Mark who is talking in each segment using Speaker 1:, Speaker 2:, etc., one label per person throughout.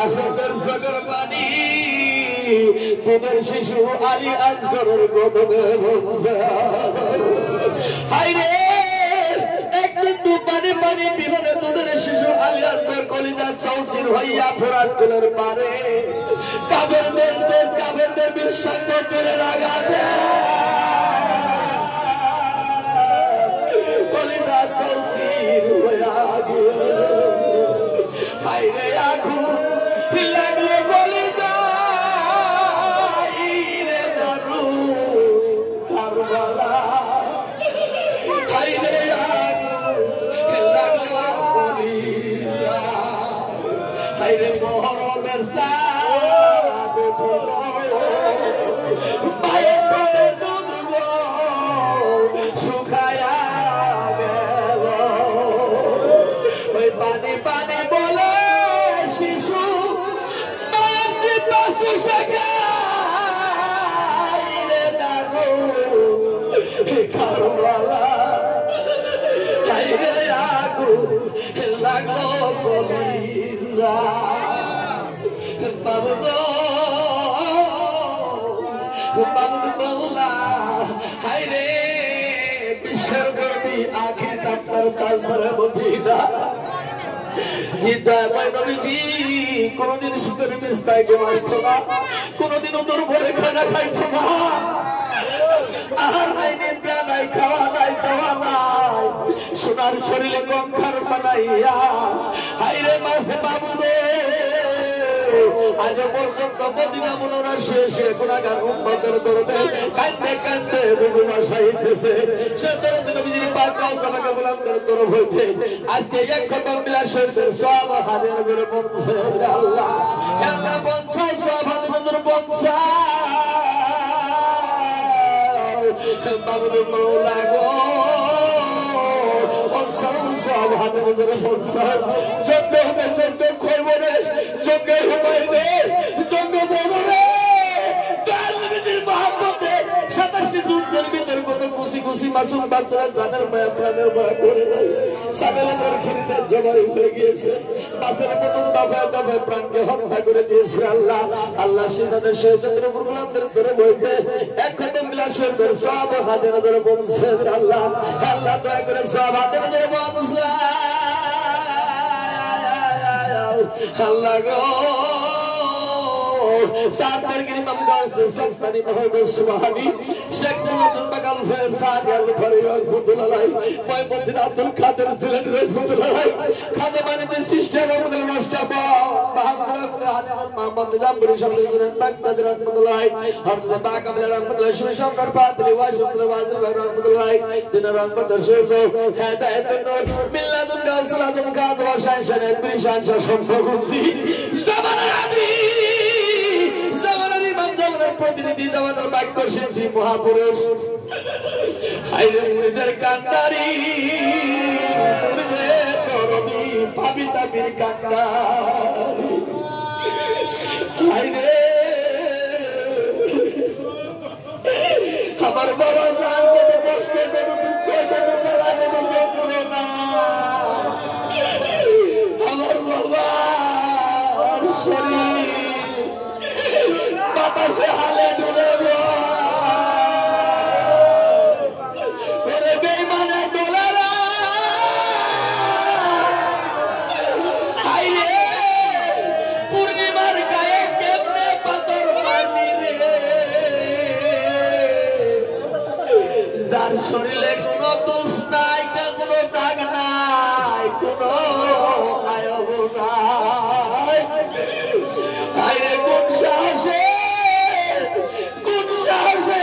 Speaker 1: আশাদের সাগর পানি তোদের শিশু আলী আসগরের কদমে বসে হাইরে একদিন তো পানি পানি বিমানে তোদের শিশু আলী আসগর কলিজা চৌচির হইয়া ফোরাট তুলের পারে কাবেরদের বিশ্বাস তুলে লাগাতে কলিজা চৌচির হইয়া হাইরে আগুন লাগলো কলিজা রে দারু কারবালা হাইরে আগুন লাগলো কলিজা হাইরে মহরমের সাদ মায়ের কোলের দুধ গো শুকায়া গেল ওই পানি পানি বলে শিশু মায়ের পাশে শেখাইলে দাগো কারবালা হাইরে আগুন লাগলো কলিজা বাবু গো বাবু বাউলা হাইরে বিশ্বের নবী আগে ডাক্তার তাজমহলে মদিনা জিদা নবীজি কোনদিন সুখের মিস্তায় আসতো না, কোনদিনও দুর্বলে খানা খাইতো না, আহার নাই নিদ্রা নাই খাওয়া নাই দাওয়া নাই, সোনার শরীরে গঙ্গার বানাইয়া হাইরে মাঝে বাবু রে আজ পর্যন্ত মদিনা মুনওয়ারার শেষে গুনাহগার উম্মতের দরদে কাঁদতে কাঁদতে বুকু ভাসাইতেছে সে দরদ নবীজির পাক কাউসালাকে বুলন্দের তরফ হইতে আজকে এক খতম মিলাদ শরীফের সওয়াব হাতে নজরে পৌঁছে আল্লাহ আল্লাহ পৌঁছায় সওয়াব হাতে নজরে পৌঁছায় বাবুর মওলা গো পৌঁছাও সওয়াব হাতে নজরে পৌঁছায় যত হবে যত কইব রে যত হবে যত বড় রে কাল নবীর মহব্বতে 27 যুদ্ধের ভিতর কত খুশি খুশি মাসুম বাচ্চারা জানের মায়া প্রাণের মায়া করে নাই সাবেলার খিরিতে জবাই হয়ে গিয়েছে বাসের মতন দফায় দফায় প্রাণকে হত্যা করে দিয়েছে আল্লাহ আল্লাহ সিদ্ধান্তের শহীদের উপর গোলামদের ধরে বইতে এক খতম মিলাদ শরীফের সওয়াব হাতে নজরে পৌঁছে আল্লাহ আল্লাহ দয়া করে সওয়াব হাতে নজরে পৌঁছে আল্লাহ গো সাতার গিরি মামগাউসে সাফানি মহবুব সুবহানি শেখ মুহাম্মদ বাগাল ফের সাদিয়াল বুখারী রাহমাতুল্লাহ ময়মুদ্দিন আব্দুল কাদের জিলানী রাহমাতুল্লাহ খাদেমানিদের সিস্টার রাহমাতুল্লাহ মুস্তাফা বাহাদুর হাজি মোহাম্মদ নিজামপুরি শামসুদ্দিন বাগদাদি রাহমাতুল্লাহ হযরত বাকামিল রাহমাতুল্লাহ শিবশঙ্কর পাতলি ওয়াশিকুল্লাহ ওয়াজিল রাহমাতুল্লাহ দিন রাহমাতুল্লাহ শরীফ হেদায়েতুন নূর মিল্লাতুল গাউসুল আজম কাজ ওয়া শান শানের বিশান সম্পর্কজি জামানার আদি প্রতিনিধি জামানার বাক্য শিল্পী মহাপুরুষ হাইরে মুরিদের কান্দারি মুরিদের দরদি পাবিতা বীর কান্দারি হাইরে আমার বাবা জান কত কষ্ট কত দুঃখ কত জ্বালা কত সপনে না আমার বাবা শরীর বাতাসে হালে ডুবে ওরে বেঈমানে ডোলারা হাইরে পূর্ণিমার গায়ে কেমনে পাথর মারবি রে যার শরীরে কোনো দোষ নাই কোনো দাগ নাই কোনো আয়ব নাই হাইরে কোন সাহসে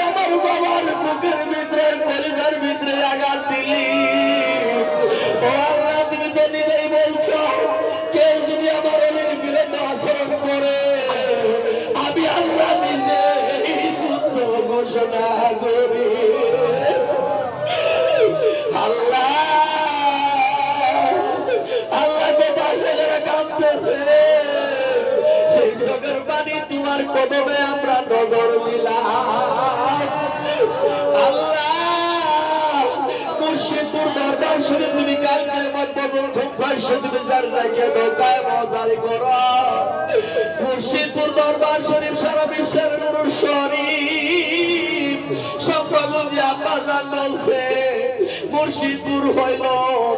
Speaker 1: আমার বাবার বুকের ভিতরে কলিজার ভিতরে আঘাত দিলি ও আল্লাহ তুমি তো নিজেই বলছো কেউ যদি আমার অলির বিরুদ্ধে আচরণ করে আমি আল্লাহ নিজে যুদ্ধ ঘোষণা করি আল্লাহ আল্লাহ তো পাশে যারা কাঁদতেছে সেই চোখের পানি তোমার কদমে আমরা নজর দিলাম আল্লাহ মুর্শিদপুর দরবার শুনে তুমি কালকের মত বদল ঠোঁট তুমি যার রাখিয়ে দাও কায়েম জারি করো দরবার শরীফ সারা বিশ্বের নূর শরীফ সম্পর্কে আব্বা জান বলছে মুর্শিদপুর হইল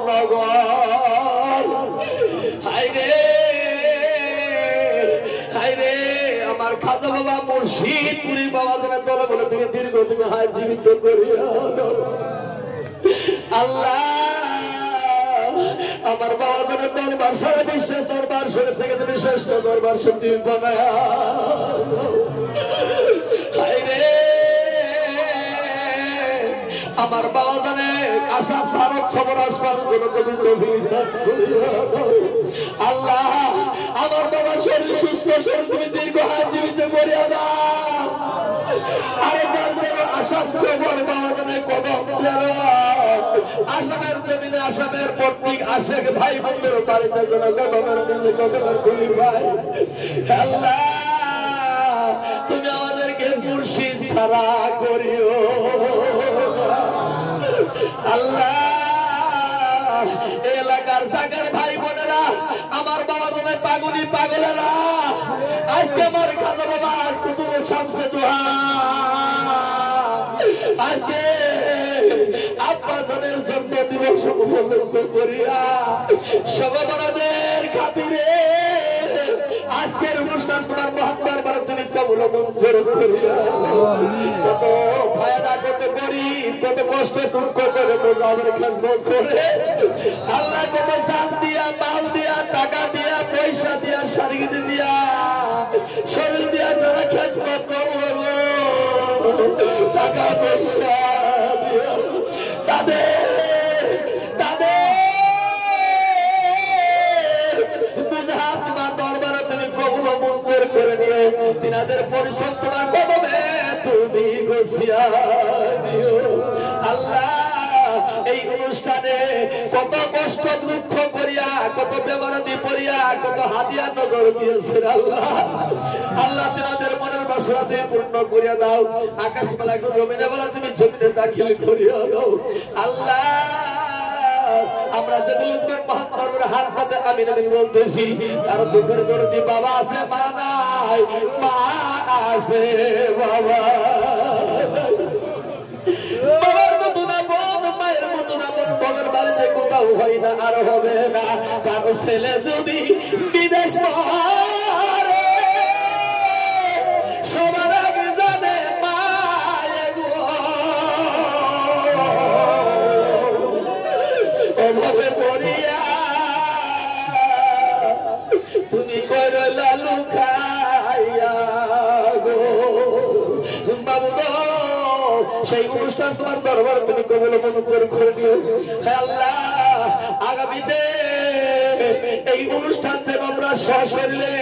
Speaker 1: নগর। হায়রে হায়রে আমার খাজা বাবা মুর্শিদপুরি বাবা জানের দলে বলে তুমি দীর্ঘ তুমি হায় জীবিত করিয়া আল্লাহ আমার বাবা জানের দরবার সারা বিশ্বের দরবার শরীফ থেকে তুমি শ্রেষ্ঠ দরবার শক্তি বানায়া হায়রে আমার বাবা জানে আশা ভারত সবর আসবার জন্য তুমি তৌফিক দান করিয়া আল্লাহ আমার বাবার শরীর সুস্থ শরীর তুমি দীর্ঘ হায়াত জীবিত করিয়া দাও। আরেকবার যেন আসাম সবর বাবা জানে কদম আসামের জমিনে আসামের প্রত্যেক আশেক ভাই বোনদের বাড়িতে যেন কদমের নিচে কদমের খুলি ভাই আল্লাহ তুমি আমাদেরকে মুর্শিদ ছাড়া করিও আল্লাহ। এলাকার জাগার ভাই বোনেরা আমার বাবা জানের পাগলি পাগলেরা আজকে আমার খাজা বাবা কুতুব শামসে দোহা আজকে আব্বা জানের জন্ম দিবস উপলক্ষ করিয়া সবাবরাদের খাতিরে আজকের অনুষ্ঠান তোমার মহাত্মার বারে তুমি কবুল মঞ্জুর করিয়া কত ভাইরা কত গরিব কত কষ্ট দুঃখ করে বোঝাবের খেজমত করে আল্লাহ কত জান দিয়া মাল দিয়া টাকা দিয়া পয়সা দিয়া শারীরিক দিয়া শরীর দিয়া যারা খেজমত করলো টাকা পয়সা দিয়া তাদের বুঝা তোমার দরবারে তুমি কবুল মঞ্জুর করে নিও তিনাদের পরিশ্রম তোমার কদমে তুমি গছিয়া নিও আল্লাহ। এই অনুষ্ঠানে কত কষ্ট দুঃখ করিয়া কত বেমারদি পড়িয়া কত হাদিয়া নজর দিয়েছে আল্লাহ আল্লাহ তিনাদের মনের বাসনা তুমি পূর্ণ করিয়া দাও। আকাশ বেলা জমিনে বেলা তুমি জমিতে দাখিল করিয়া দাও আল্লাহ। আমরা যেগুলো তোমার মহাত্মার হাত পাতে আমিন আমিন বলতেছি আর দুঃখের দরদি বাবা আছে মা নাই মা আছে বাবা বাবার মতো না বোন মায়ের মতো না বোন বাবার বাড়িতে কোথাও হয় না আর হবে না। কারো ছেলে যদি বিদেশ মারে সবার আগে জানে মায়ে গো ওভাবে পড়িয়া তুমি করে লালু খাইয়া গো বাবু সেই অনুষ্ঠান তোমার দরবার তুমি কবুল মঞ্জুর করে নিও হে আল্লাহ। আগামীতে এই অনুষ্ঠান যেন আমরা সশরীরে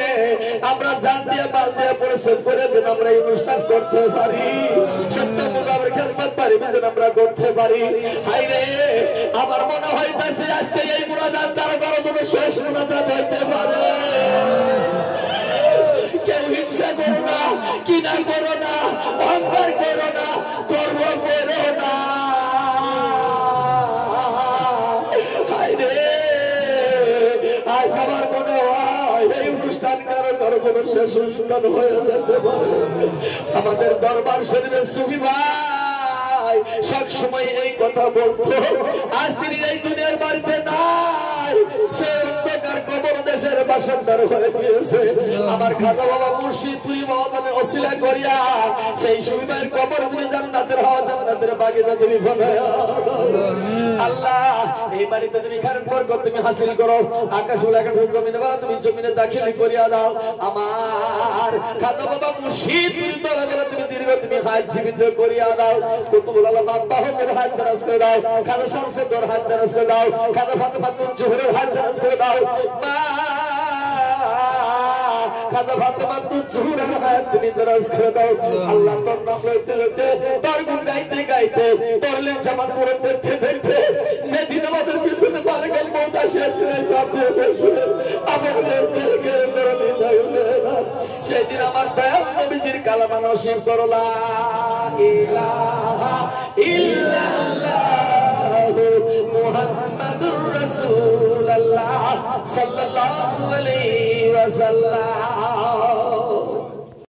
Speaker 1: আমরা জান দিয়ে মাল দিয়ে পরিশ্রম করে যেন আমরা এই অনুষ্ঠান করতে পারি সত্য মুজাবের খেদমত পারি যেন আমরা করতে পারি। হাইরে আমার মনে হইতেছে আজকে এই মুনাজাত তারা কারো জন্য শেষ মুনাজাত হইতে পারে। কেউ হিংসা করো না কিনা করো না অহংকার করো না গর্ব করো না। আজ আমার মনে হয় এই অনুষ্ঠান কারো কারো কোনো শেষ অনুষ্ঠান হয়ে যেতে পারে। আমাদের দরবার শরীফের সুফি ভাই সব সময় এই কথা বলতো আজ তিনি এই দুনিয়ার বাড়িতে নাই সে অন্ধকার কবর দেশের বাসিন্দার হয়ে গিয়েছে। আমার খাজা বাবা মুর্শিদপুরি বাবা জানের ওসিলা করিয়া সেই সুফি ভাইয়ের কবর তুমি জান্নাতের হওয়া জান্নাতের বাগিচা তুমি বানায়া আল্লাহ। এই বাড়িতে তুমি খারাপ বরকত তুমি হাসিল করো আকাশ উলাকাশ জমিনে বাড়া তুমি জমিনে দাখিল করিয়া দাও। আমার খাজা বাবা মুর্শিদপুরি দরবারে তুমি দীর্ঘ তুমি হায়াত জীবিত করিয়া দাও। কুতুবুল আলম বাহুদের হাত দারাজ করে দাও খাজা শামসের দর হাত দারাজ করে দাও খাজা ফাতেমাতুল জোহরের হাত দারাজ করে দাও মা খাজা ফাতেমাতুল জোহরের হাত তুমি দারাজ করে দাও আল্লাহ। তোর নাম লইতে লইতে তোর গুণ গাইতে গাইতে তোর লেন জামাত করে দেখতে দেখতে যেদিন আমাদের পিছনে পারে গেল মৌত আসিয়াছে সামনে বসে আমার সেদিন আমার দয়াল নবীজির কালামা নসিব করো লা ইলাহা ইল্লাল্লাহু মুহাম্মাদুর রাসূলুল্লাহ সাল্লাল্লাহু আলাইহি ওয়াসাল্লাম।